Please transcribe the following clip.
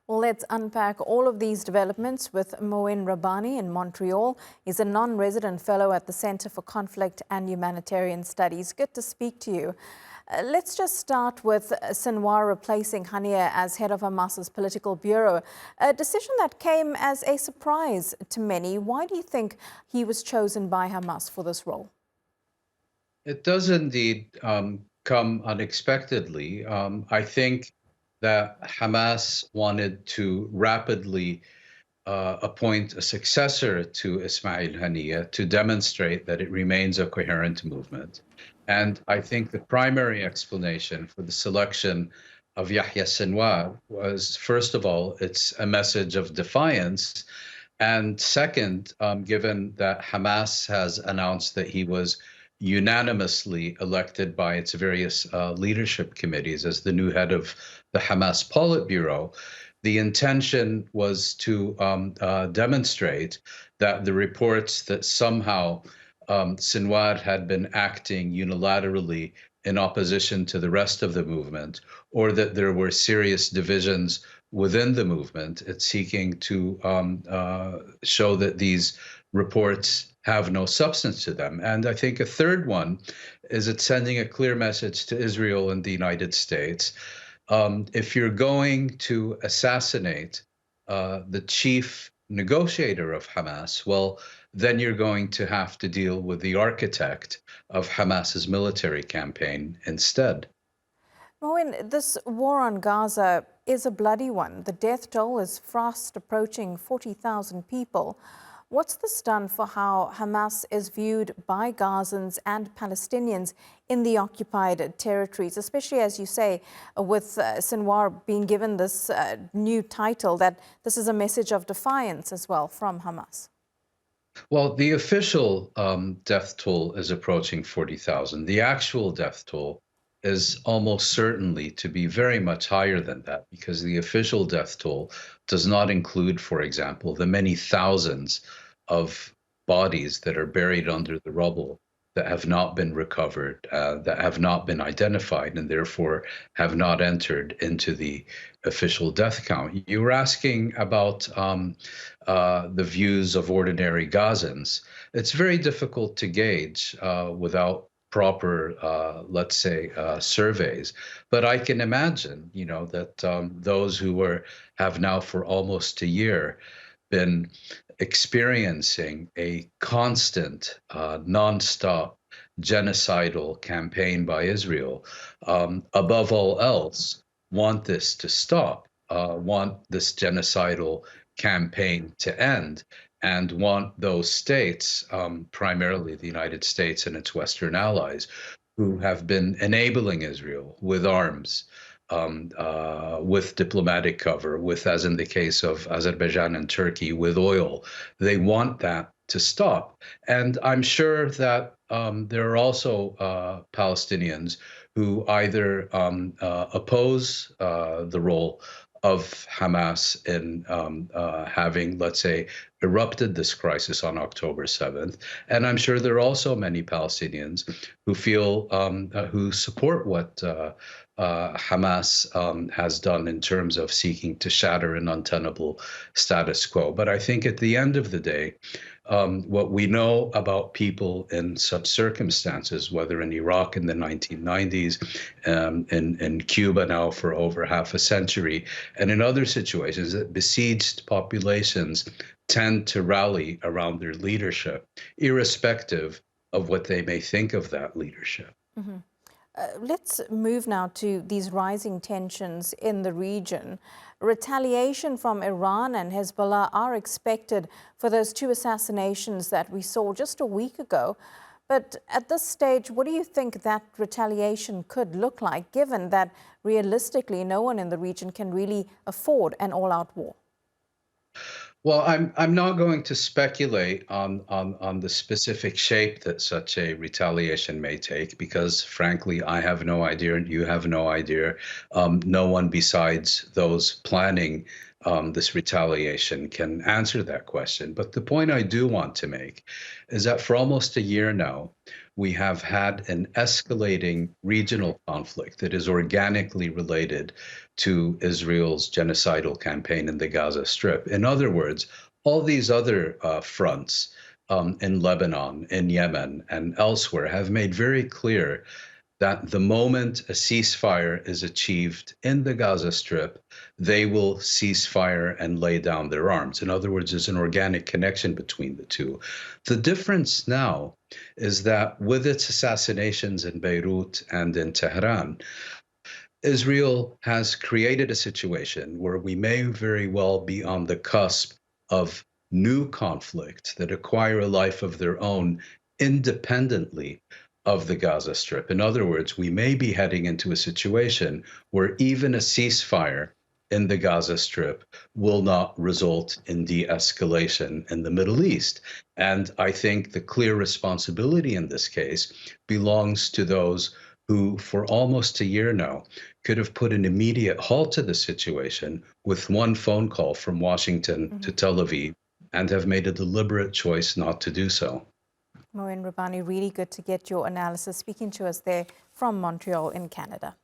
Well, let's unpack all of these developments with Mouin Rabbani in Montreal. He's a non-resident fellow at the Center for Conflict and Humanitarian Studies. Good to speak to you. Let's just start with Sinwar replacing Haniyeh as head of Hamas's political bureau, a decision that came as a surprise to many. Why do you think he was chosen by Hamas for this role? It does indeed come unexpectedly. I think that Hamas wanted to rapidly appoint a successor to Ismail Haniyeh to demonstrate that it remains a coherent movement. And I think the primary explanation for the selection of Yahya Sinwar was, first of all, it's a message of defiance. And second, given that Hamas has announced that he was unanimously elected by its various leadership committees as the new head of the Hamas Politburo, the intention was to demonstrate that the reports that somehow Sinwar had been acting unilaterally in opposition to the rest of the movement, or that there were serious divisions within the movement, it's seeking to show that these reports have no substance to them. And I think a third one is it's sending a clear message to Israel and the United States. If you're going to assassinate the chief negotiator of Hamas, well, then you're going to have to deal with the architect of Hamas's military campaign instead. Mouin, this war on Gaza is a bloody one. The death toll is fast approaching 40,000 people. What's this done for how Hamas is viewed by Gazans and Palestinians in the occupied territories, especially, as you say, with Sinwar being given this new title, that this is a message of defiance as well from Hamas? Well, the official death toll is approaching 40,000. The actual death toll is almost certainly to be very much higher than that, because the official death toll does not include, for example, the many thousands of bodies that are buried under the rubble that have not been recovered, that have not been identified, and therefore have not entered into the official death count. You were asking about the views of ordinary Gazans. It's very difficult to gauge without proper, let's say, surveys. But I can imagine, that those who have now for almost a year been experiencing a constant, nonstop genocidal campaign by Israel, above all else, want this to stop, want this genocidal campaign to end, and want those states, primarily the United States and its Western allies, who have been enabling Israel with arms, with diplomatic cover, with, as in the case of Azerbaijan and Turkey, with oil. They want that to stop. And I'm sure that there are also Palestinians who either oppose the role of Hamas in having, let's say, erupted this crisis on October 7th. And I'm sure there are also many Palestinians who feel, who support what Hamas has done in terms of seeking to shatter an untenable status quo. But I think at the end of the day, what we know about people in such circumstances, whether in Iraq in the 1990s, in Cuba now for over half a century, and in other situations, that besieged populations tend to rally around their leadership, irrespective of what they may think of that leadership. Mm-hmm. Let's move now to these rising tensions in the region. Retaliation from Iran and Hezbollah are expected for those two assassinations that we saw just a week ago. But at this stage, what do you think that retaliation could look like, given that realistically no one in the region can really afford an all-out war? Well, I'm not going to speculate on the specific shape that such a retaliation may take, because frankly, I have no idea and you have no idea. No one besides those planning this retaliation can answer that question. But the point I do want to make is that for almost a year now, we have had an escalating regional conflict that is organically related to Israel's genocidal campaign in the Gaza Strip. In other words, all these other fronts in Lebanon, in Yemen, and elsewhere have made very clear that the moment a ceasefire is achieved in the Gaza Strip, they will cease fire and lay down their arms. In other words, there's an organic connection between the two. The difference now is that with its assassinations in Beirut and in Tehran, Israel has created a situation where we may very well be on the cusp of new conflict that acquire a life of their own independently of the Gaza Strip. In other words, we may be heading into a situation where even a ceasefire in the Gaza Strip will not result in de-escalation in the Middle East. And I think the clear responsibility in this case belongs to those who, for almost a year now, could have put an immediate halt to the situation with one phone call from Washington to Tel Aviv and have made a deliberate choice not to do so. Mouin Rabbani, really good to get your analysis, speaking to us there from Montreal in Canada.